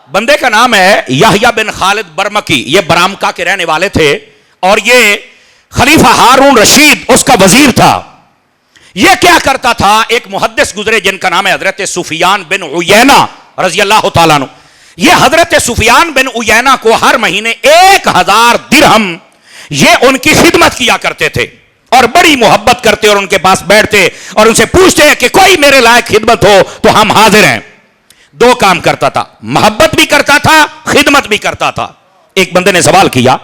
بندے کا نام ہے یحییٰ بن خالد برمکی، یہ برامکا کے رہنے والے تھے اور یہ خلیفہ ہارون رشید اس کا وزیر تھا۔ یہ کیا کرتا تھا، ایک محدث گزرے جن کا نام ہے حضرت سفیان بن عیینہ رضی اللہ تعالیٰ عنہ۔ یہ حضرت سفیان بن عیینہ کو ہر مہینے 1000 درہم یہ ان کی خدمت کیا کرتے تھے اور بڑی محبت کرتے اور ان کے پاس بیٹھتے اور ان سے پوچھتے ہیں کہ کوئی میرے لائق خدمت ہو تو ہم حاضر ہیں۔ دو کام کرتا تھا، محبت بھی کرتا تھا، خدمت بھی کرتا تھا۔ ایک بندے نے سوال کیا،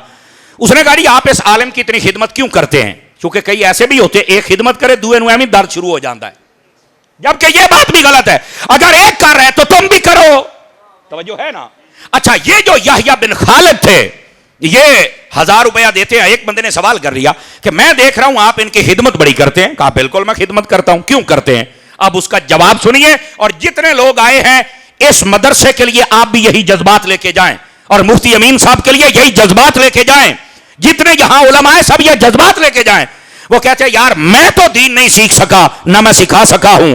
اس نے کہا جی آپ اس عالم کی اتنی خدمت کیوں کرتے ہیں؟ چونکہ کئی ایسے بھی ہوتے ایک خدمت کرے دوے نوے میں درد شروع ہو جاتا ہے، جبکہ یہ بات بھی غلط ہے، اگر ایک کر رہے تو تم بھی کرو، توجہ ہے نا۔ اچھا، یہ جو یحییٰ بن خالد تھے یہ 1000 روپیہ دیتے ہیں۔ ایک بندے نے سوال کر لیا کہ میں دیکھ رہا ہوں آپ ان کی خدمت بڑی کرتے ہیں۔ کہا بالکل میں خدمت کرتا ہوں، کیوں کرتے ہیں؟ اب اس کا جواب سنیے، اور جتنے لوگ آئے ہیں اس مدرسے کے لیے آپ بھی یہی جذبات لے کے جائیں، اور مفتی امین صاحب کے لیے یہی جذبات لے کے جائیں، جتنے یہاں علماء ہیں سب یہ جذبات لے کے جائیں۔ وہ کہتے ہیں یار میں تو دین نہیں سیکھ سکا، نہ میں سکھا سکا ہوں،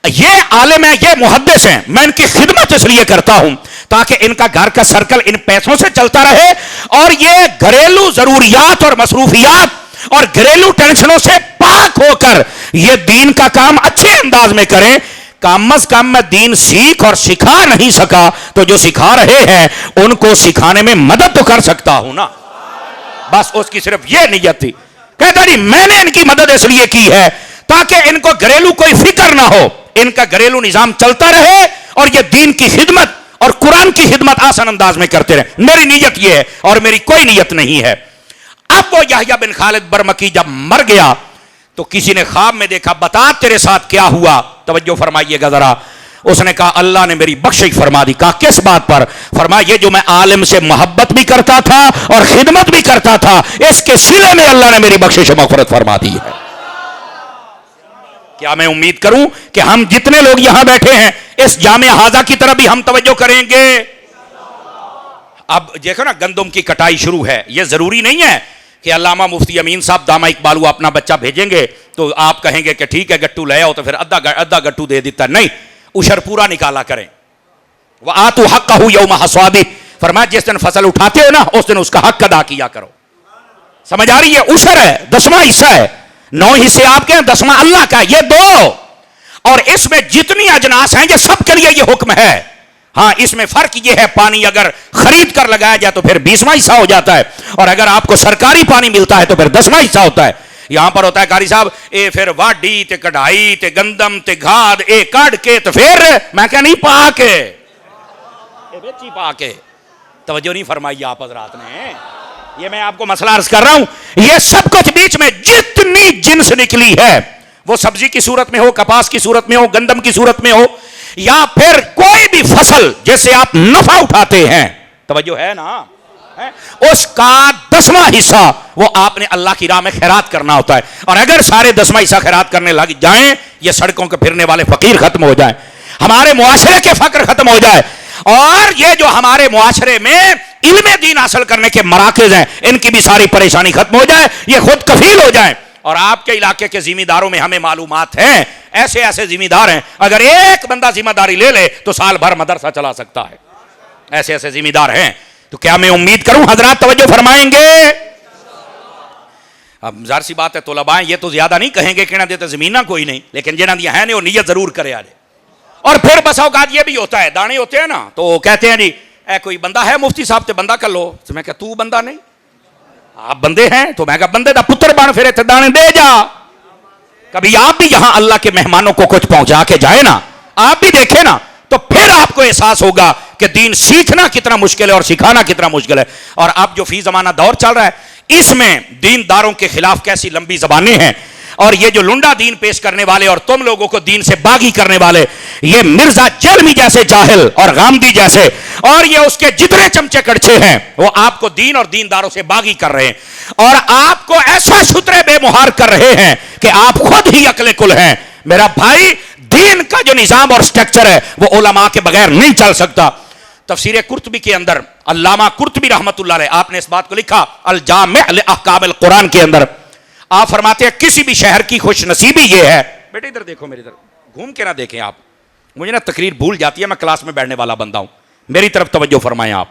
یہ عالم ہے، یہ محدث ہیں، میں ان کی خدمت اس لیے کرتا ہوں تاکہ ان کا گھر کا سرکل ان پیسوں سے چلتا رہے اور یہ گھریلو ضروریات اور مصروفیات اور گھریلو ٹینشنوں سے پاک ہو کر یہ دین کا کام اچھے انداز میں کریں۔ کم از کم میں دین سیکھ اور سکھا نہیں سکا تو جو سکھا رہے ہیں ان کو سکھانے میں مدد تو کر سکتا ہوں نا۔ بس اس کی صرف یہ نیت تھی، کہتا جی میں نے ان کی مدد اس لیے کی ہے تاکہ ان کو گھریلو کوئی فکر نہ ہو، ان کا گھریلو نظام چلتا رہے اور یہ دین کی خدمت اور قرآن کی خدمت آسان انداز میں کرتے رہے۔ میری نیت یہ ہے اور میری کوئی نیت نہیں ہے۔ اب وہ یحییٰ بن خالد برمکی جب مر گیا تو کسی نے خواب میں دیکھا، بتا تیرے ساتھ کیا ہوا؟ توجہ فرمائیے گا ذرا۔ اس نے کہا اللہ نے میری بخشش فرما دی۔ کہا کس بات پر؟ فرمایا یہ جو میں عالم سے محبت بھی کرتا تھا اور خدمت بھی کرتا تھا، اس کے صلے میں اللہ نے میری بخشش و مغفرت فرما دی ہے۔ کیا میں امید کروں کہ ہم جتنے لوگ یہاں بیٹھے ہیں اس جامع ہاذا کی طرف بھی ہم توجہ کریں گے؟ اب دیکھو نا گندم کی کٹائی شروع ہے، یہ ضروری نہیں ہے کہ علامہ مفتی امین صاحب دامہ اقبال وہ اپنا بچہ بھیجیں گے تو آپ کہیں گے کہ ٹھیک ہے گٹو لے آؤ تو پھر ادھا گٹو دے دیتا، نہیں، اشر پورا نکالا کریں۔ وَآتُوا حَقَّهُ يَوْمَ حَصَادِهِ، فرمایا جس دن فصل اٹھاتے ہو نا اس دن اس کا حق ادا کیا کرو۔ سمجھ آ رہی ہے؟ اشر ہے، 10واں حصہ ہے، 9 حصے آپ کے ہیں، 10واں اللہ کا، یہ 2، اور اس میں جتنی اجناس ہیں یہ سب کے لیے یہ حکم ہے۔ ہاں اس میں فرق یہ ہے پانی اگر خرید کر لگایا جائے تو پھر 20واں حصہ ہو جاتا ہے، اور اگر آپ کو سرکاری پانی ملتا ہے تو پھر 10واں حصہ ہوتا ہے۔ یہاں پر ہوتا ہے قاری صاحب اے پھر واڈی تے کڑھائی تے گندم تے گھاد اے کڑ کے تو پھر میں کہا نہیں پا کے اے بیچی پا کے، توجہ نہیں فرمائی آپ حضرات نے۔ یہ میں آپ کو مسئلہ عرض کر رہا ہوں، یہ سب کچھ بیچ میں جتنی جنس نکلی ہے، وہ سبزی کی صورت میں ہو، کپاس کی صورت میں ہو، گندم کی صورت میں ہو، یا پھر کوئی بھی فصل جس سے آپ نفع اٹھاتے ہیں، توجہ ہے نا، اس کا 10واں حصہ وہ آپ نے اللہ کی راہ میں خیرات کرنا ہوتا ہے۔ اور اگر سارے 10واں حصہ خیرات کرنے لگ جائیں، یہ سڑکوں کے پھرنے والے فقیر ختم ہو جائیں، ہمارے معاشرے کے فقر ختم ہو جائے، اور یہ جو ہمارے معاشرے میں علم دین حاصل کرنے کے مراکز ہیں ان کی بھی ساری پریشانی ختم ہو جائے، یہ خود کفیل ہو جائیں۔ اور آپ کے علاقے کے ذمہ داروں میں ہمیں معلومات ہیں، ایسے ایسے ذمہ دار ہیں، اگر ایک بندہ ذمہ داری لے لے تو سال بھر مدرسہ چلا سکتا ہے، ایسے ایسے ذمہ دار ہیں۔ تو کیا میں امید کروں حضرات توجہ فرمائیں گے؟ اب ظاہر سی بات ہے طلباء یہ تو زیادہ نہیں کہیں گے کہ نہ دیتے زمینہ کوئی نہیں، لیکن جنہاں دی ہیں نے وہ نیت ضرور کرے آجے۔ اور پھر بس اوقات یہ بھی ہوتا ہے، دانے ہوتے ہیں نا تو کہتے ہیں جی اے کوئی بندہ ہے مفتی صاحب تے بندہ کر لو، تو میں کہا تو بندہ نہیں، آپ بندے ہیں، تو میں کہا بندے دا پتر بن پھر تے دانے دے جا۔ کبھی آپ بھی یہاں اللہ کے مہمانوں کو کچھ پہنچا کے جائے نا، آپ بھی دیکھیں نا، تو پھر آپ کو احساس ہوگا کہ دین سیکھنا کتنا مشکل ہے اور سکھانا کتنا مشکل ہے۔ اور اب جو فی زمانہ دور چل رہا ہے اس میں دینداروں کے خلاف کیسی لمبی زبانیں ہیں، اور یہ جو لنڈا دین پیش کرنے والے اور تم لوگوں کو دین سے باغی کرنے والے، یہ مرزا جرمی جیسے جاہل اور غامدی جیسے اور یہ اس کے جتنے چمچے کڑچے ہیں وہ آپ کو دین اور دینداروں سے باغی کر رہے ہیں، اور آپ کو ایسا شترے بے مہار کر رہے ہیں کہ آپ خود ہی عقل کل ہیں۔ میرا بھائی دین کا جو نظام اور سٹرکچر ہے وہ علماء کے بغیر نہیں چل سکتا۔ تفسیر قرطبی کے اندر علامہ قرطبی رحمۃ اللہ علیہ آپ نے اس بات کو لکھا الجامع لاحکام القرآن کے اندر، آپ فرماتے ہیں کسی بھی شہر کی خوش نصیبی یہ ہے، بیٹے ادھر دیکھو میری طرف، گھوم کے نہ دیکھیں آپ، مجھے نا تقریر بھول جاتی ہے، میں کلاس میں بیٹھنے والا بندہ ہوں، میری طرف توجہ فرمائیں آپ.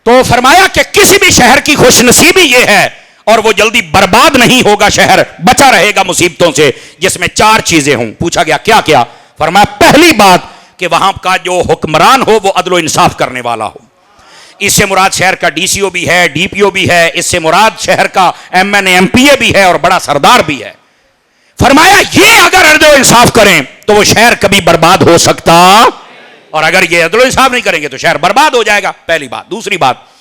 تو فرمایا کہ کسی بھی شہر کی خوش نصیبی یہ ہے اور وہ جلدی برباد نہیں ہوگا, شہر بچا رہے گا مصیبتوں سے, جس میں 4 چیزیں ہوں. پوچھا گیا کیا کیا؟ فرمایا پہلی بات کہ وہاں کا جو حکمران ہو وہ عدل و انصاف کرنے والا ہو. اس سے مراد شہر کا ڈی سی او بھی ہے, ڈی پی او بھی ہے, اس سے مراد شہر کا M N A M P A بھی ہے اور بڑا سردار بھی ہے. فرمایا یہ اگر عدل و انصاف کریں تو وہ شہر کبھی برباد ہو سکتا, اور اگر یہ عدل و انصاف نہیں کریں گے تو شہر برباد ہو جائے گا. پہلی بات. دوسری بات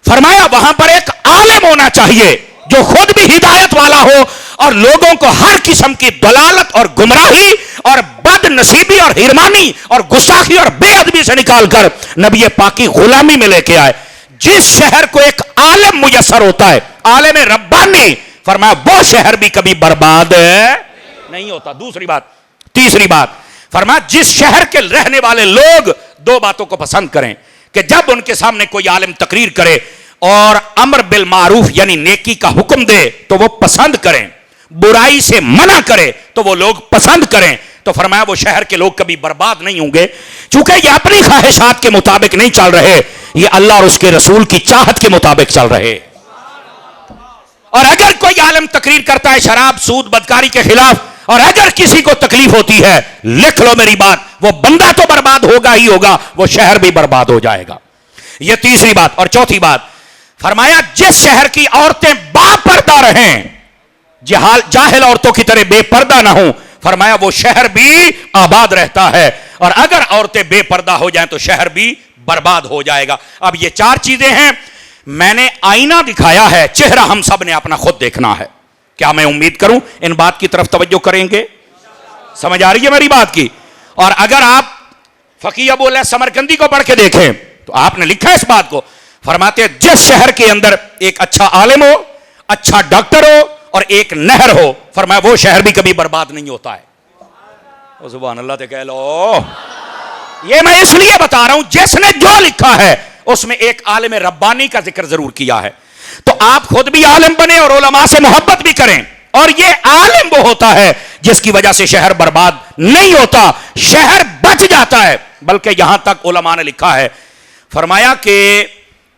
فرمایا وہاں پر ایک عالم ہونا چاہیے جو خود بھی ہدایت والا ہو اور لوگوں کو ہر قسم کی دلالت اور گمراہی اور بد نصیبی اور ہرمانی اور گستاخی اور بے ادبی سے نکال کر نبی پاک کی غلامی میں لے کے آئے. جس شہر کو ایک عالم میسر ہوتا ہے, عالم ربانی, فرمایا وہ شہر بھی کبھی برباد نہیں ہوتا. دوسری بات. تیسری بات فرمایا جس شہر کے رہنے والے لوگ 2 باتوں کو پسند کریں کہ جب ان کے سامنے کوئی عالم تقریر کرے اور امر بالمعروف یعنی نیکی کا حکم دے تو وہ پسند کریں, برائی سے منع کرے تو وہ لوگ پسند کریں, تو فرمایا وہ شہر کے لوگ کبھی برباد نہیں ہوں گے, چونکہ یہ اپنی خواہشات کے مطابق نہیں چل رہے, یہ اللہ اور اس کے رسول کی چاہت کے مطابق چل رہے. اور اگر کوئی عالم تقریر کرتا ہے شراب, سود, بدکاری کے خلاف, اور اگر کسی کو تکلیف ہوتی ہے, لکھ لو میری بات, وہ بندہ تو برباد ہوگا ہی ہوگا, وہ شہر بھی برباد ہو جائے گا. یہ تیسری بات. اور چوتھی بات فرمایا جس شہر کی عورتیں با پردہ رہیں, جاہل عورتوں کی طرح بے پردہ نہ ہوں, فرمایا وہ شہر بھی آباد رہتا ہے, اور اگر عورتیں بے پردہ ہو جائیں تو شہر بھی برباد ہو جائے گا. اب یہ 4 چیزیں ہیں, میں نے آئینہ دکھایا ہے, چہرہ ہم سب نے اپنا خود دیکھنا ہے. کیا میں امید کروں ان بات کی طرف توجہ کریں گے؟ سمجھ آ رہی ہے میری بات کی؟ اور اگر آپ فقیہ ابو العلا سمرقندی کو پڑھ کے دیکھیں تو آپ نے لکھا ہے اس بات کو, فرماتے ہیں جس شہر کے اندر ایک اچھا عالم ہو, اچھا ڈاکٹر ہو اور ایک نہر ہو, فرمایا وہ شہر بھی کبھی برباد نہیں ہوتا ہے. سبحان اللہ تے کہہ لو. یہ میں اس لیے بتا رہا ہوں جس نے جو لکھا ہے اس میں ایک عالم ربانی کا ذکر ضرور کیا ہے, تو آپ خود بھی عالم بنے اور علماء سے محبت بھی کریں. اور یہ عالم وہ ہوتا ہے جس کی وجہ سے شہر برباد نہیں ہوتا, شہر بچ جاتا ہے. بلکہ یہاں تک علماء نے لکھا ہے, فرمایا کہ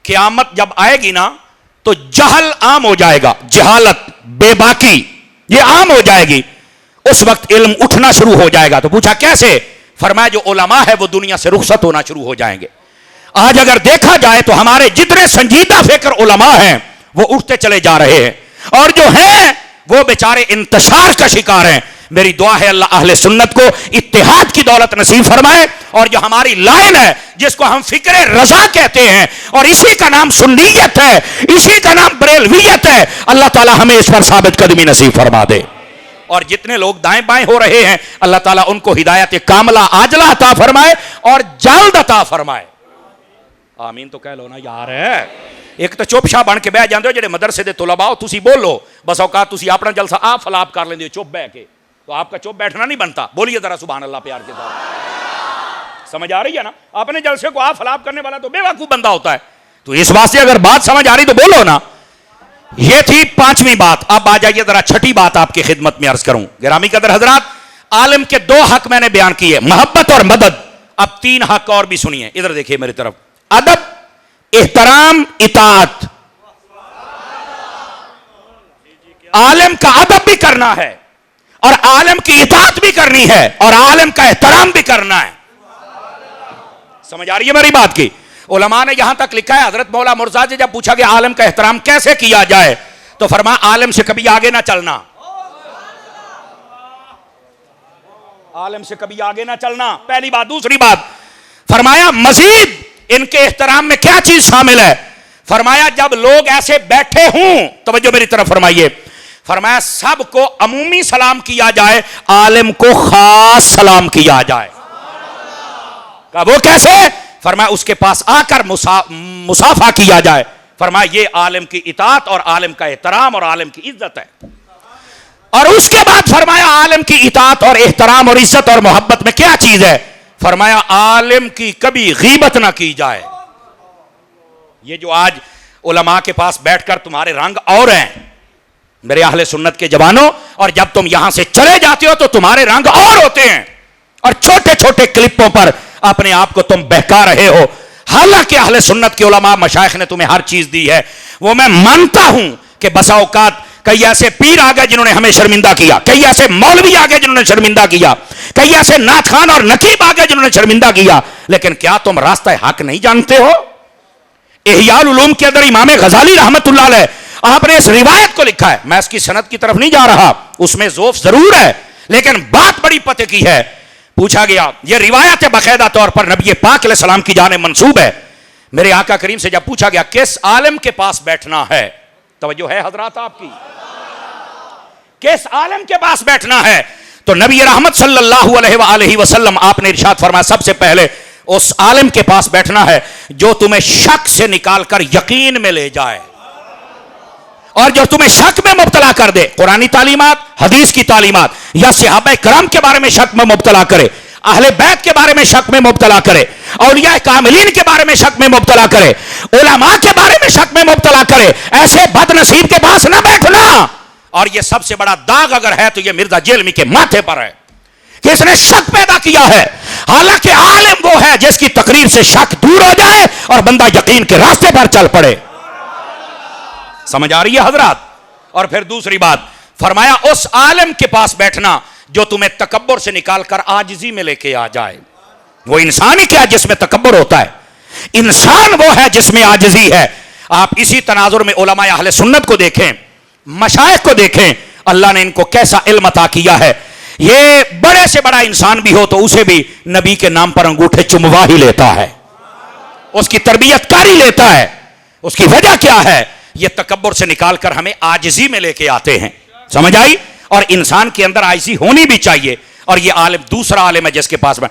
قیامت جب آئے گی نا تو جہل عام ہو جائے گا, جہالت, بے باکی یہ عام ہو جائے گی. اس وقت علم اٹھنا شروع ہو جائے گا. تو پوچھا کیسے؟ فرمایا جو علماء ہے وہ دنیا سے رخصت ہونا شروع ہو جائیں گے. آج اگر دیکھا جائے تو ہمارے جتنے سنجیدہ فکر علماء ہیں وہ اٹھتے چلے جا رہے ہیں, اور جو ہیں وہ بیچارے انتشار کا شکار ہیں. میری دعا ہے اللہ اہل سنت کو اتحاد کی دولت نصیب فرمائے, اور جو ہماری لائن ہے جس کو ہم فکر رضا کہتے ہیں اور اسی کا نام سنیت ہے, اسی کا نام بریلویت ہے, اللہ تعالی ہمیں اس پر ثابت قدمی نصیب فرما دے. اور جتنے لوگ دائیں بائیں ہو رہے ہیں اللہ تعالیٰ ان کو ہدایت کاملہ عاجلہ عطا فرمائے اور جلد عطا فرمائے. آمین تو کہہ لو نا یار. ہے ایک تو چپ شاہ بن کے بہ جاندے ہو جڑے مدرسے دے طلباء, تسی بولو بس اوقات تسی اپنا جلسہ آپ فلاپ کر لیندے ہو چپ بہ کے, تو آپ کا چپ بیٹھنا نہیں بنتا. بولیے ذرا سبحان اللہ پیار کے ساتھ. سمجھ آ رہی ہے نا؟ اپنے جلسے کو آپ فلاپ کرنے والا تو بے وقوف بندہ ہوتا ہے. تو اس واسطے اگر بات سمجھ آ رہی تو بولو نا. یہ تھی 5ویں بات. اب آ جائیے ذرا 6ٹھی بات آپ کی خدمت میں عرض کروں. گرامی قدر حضرات, عالم کے 2 حق میں نے بیان کیے, محبت اور مدد. اب 3 حق اور بھی سنیے, ادھر دیکھیے میری طرف. ادب, احترام, اطاعت. عالم کا ادب بھی کرنا ہے اور عالم کی اطاعت بھی کرنی ہے اور عالم کا احترام بھی کرنا ہے. سمجھ آ رہی ہے میری بات کی؟ علماء نے یہاں تک لکھا ہے, حضرت مولا مرزا سے جب پوچھا کہ عالم کا احترام کیسے کیا جائے تو فرمایا عالم سے کبھی آگے نہ چلنا, عالم سے کبھی آگے نہ چلنا, پہلی بات. دوسری بات فرمایا مزید ان کے احترام میں کیا چیز شامل ہے؟ فرمایا جب لوگ ایسے بیٹھے ہوں, توجہ میری طرف فرمائیے, فرمایا سب کو عمومی سلام کیا جائے, عالم کو خاص سلام کیا جائے. کہا وہ کیسے؟ فرمایا اس کے پاس آ کر مصافحہ کیا جائے. فرمایا یہ عالم کی اطاعت اور عالم کا احترام اور عالم کی عزت ہے. اور اس کے بعد فرمایا عالم کی اطاعت اور احترام اور عزت اور محبت میں کیا چیز ہے؟ فرمایا عالم کی کبھی غیبت نہ کی جائے. یہ جو آج علماء کے پاس بیٹھ کر تمہارے رنگ اور ہیں میرے اہل سنت کے جوانوں, اور جب تم یہاں سے چلے جاتے ہو تو تمہارے رنگ اور ہوتے ہیں, اور چھوٹے چھوٹے کلپوں پر اپنے آپ کو تم بہکا رہے ہو. حالانکہ اہل سنت کے علماء مشائخ نے تمہیں ہر چیز دی ہے. وہ میں مانتا ہوں کہ بسا اوقات کئی ایسے پیر آ گئے جنہوں نے ہمیں شرمندہ کیا, کئی ایسے مولوی آ گئے جنہوں نے شرمندہ کیا, کئی ایسے نعت خوان اور نقیب آ گئے جنہوں نے شرمندہ کیا, لیکن کیا تم راستہ حق نہیں جانتے ہو؟ احیاء العلوم کے اندر امام غزالی رحمت اللہ علیہ آپ نے اس روایت کو لکھا ہے, میں اس کی سند کی طرف نہیں جا رہا, اس میں ذوف ضرور ہے لیکن بات بڑی پتے کی ہے. پوچھا گیا, یہ روایت ہے باقاعدہ طور پر نبی پاک علیہ السلام کی جانب منسوب ہے, میرے آقا کریم سے جب پوچھا گیا کس عالم کے پاس بیٹھنا ہے, توجہ ہے حضرات آپ کی, کس عالم کے پاس بیٹھنا ہے, تو نبی رحمت صلی اللہ علیہ وآلہ وسلم آپ نے ارشاد فرمایا سب سے پہلے اس عالم کے پاس بیٹھنا ہے جو تمہیں شک سے نکال کر یقین میں لے جائے, اور جو تمہیں شک میں مبتلا کر دے, قرآنی تعلیمات, حدیث کی تعلیمات, یا صحابہ کرام کے بارے میں شک میں مبتلا کرے, اہل بیت کے بارے میں شک میں مبتلا کرے, اولیاء کاملین کے بارے میں شک میں مبتلا کرے, علماء کے بارے میں شک میں مبتلا کرے, ایسے بد نصیب کے پاس نہ بیٹھنا. اور یہ سب سے بڑا داغ اگر ہے تو یہ مرزا جیلمی کے ماتھے پر ہے کہ اس نے شک پیدا کیا ہے, حالانکہ عالم وہ ہے جس کی تقریر سے شک دور ہو جائے اور بندہ یقین کے راستے پر چل پڑے. سمجھ آ رہی ہے حضرات؟ اور پھر دوسری بات فرمایا اس عالم کے پاس بیٹھنا جو تمہیں تکبر سے نکال کر عاجزی میں لے کے آ جائے. وہ انسان ہی کیا جس میں تکبر ہوتا ہے, انسان وہ ہے جس میں عاجزی ہے. آپ اسی تناظر میں علماء اہل سنت کو دیکھیں, مشائخ کو دیکھیں, اللہ نے ان کو کیسا علم عطا کیا ہے. یہ بڑے سے بڑا انسان بھی ہو تو اسے بھی نبی کے نام پر انگوٹھے چموا ہی لیتا ہے, اس کی تربیت کاری لیتا ہے. اس کی وجہ کیا ہے؟ یہ تکبر سے نکال کر ہمیں عاجزی میں لے کے آتے ہیں. سمجھ آئی؟ اور انسان کے اندر عاجزی ہونی بھی چاہیے, اور یہ عالم دوسرا عالم ہے جس کے پاس